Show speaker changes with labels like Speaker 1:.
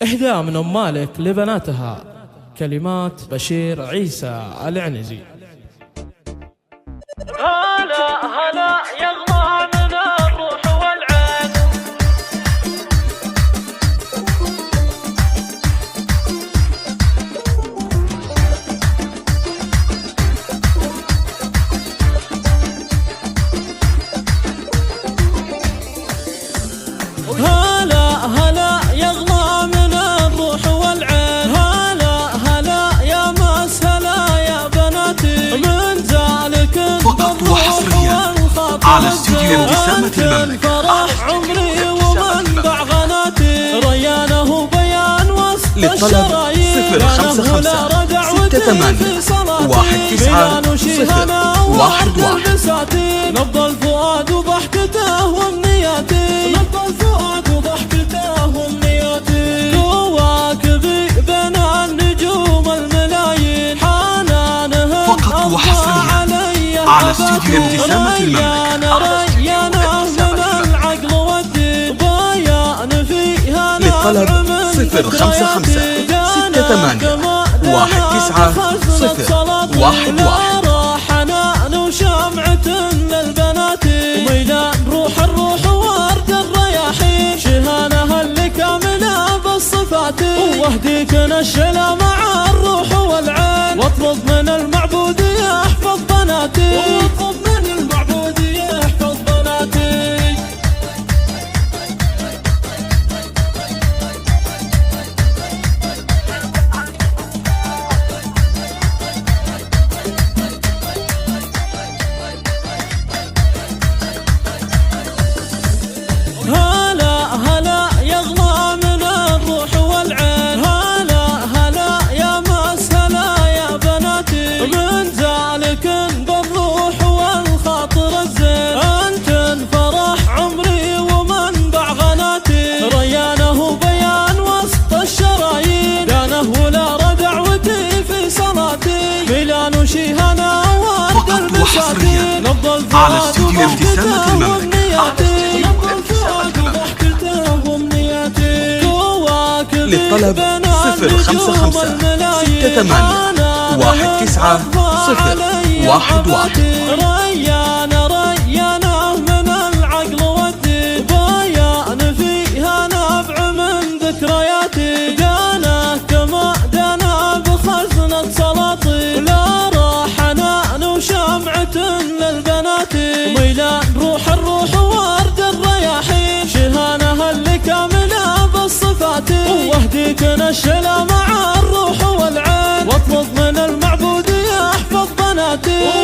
Speaker 1: إحدى من أم مالك لبناتها، كلمات بشير عيسى العنزي.
Speaker 2: هلا هلا يغلى من الروح والعين،
Speaker 1: هلا هلا يغلى من الروح والعين، هلا هلا يا مسهلا يا بناتي، من ذلك
Speaker 3: فقط وحصريا على استوديو ابتسامة المملكة.
Speaker 1: فرح عمري ومنبع غناتي، ريانه بيان وسط الشرايين،
Speaker 3: 055 68 19
Speaker 1: نبض الفؤاد وضحكته وامنياتي، نبض الفؤاد وضحكته وامنياتي، كواكبي بين النجوم الملايين، حنانه
Speaker 3: فقط وحصريا على استوديو ابتسامة المملكة.
Speaker 1: ريانه من العقل والدين، بيان فيها
Speaker 3: للطلب 055 68 19
Speaker 1: حنان وشمعة للبنات، وميدان الروح ورد الرياحين، شهانها اللي كاملة بالصفات، واهديك نشلة مع الروح والعين، واطلب من المعبود يحفظ بناتي، واطلب من المعبود يحفظ بناتي. هلا هلا يغلى من الروح والعين، هلا هلا يا مسهلا يا بناتي، من ذلك بالروح والخاطر الزين، انتن فرح عمري ومنبع غناتي، ريانه بيان وسط الشرايين، دانه ولا دعوتي في صلاتي، ميلان وشيهنا ورد البساتين، نبض
Speaker 3: على
Speaker 1: الفؤاد
Speaker 3: استوديو ابتسامة المملكة.
Speaker 1: للطلب
Speaker 3: 055 68 19
Speaker 1: ريانه من العقل والدين، بيان فيها نبع من ذكرياتي، دانه كما دانا بخزنة سلاطين، لا راح حنان وشمعة للبنات، ميلان الروح ورد الرياحين، شهانها اللي كاملة بالصفات، واهديك نشلة مع الروح والعين، واطلب من المعبود يحفظ بناتي.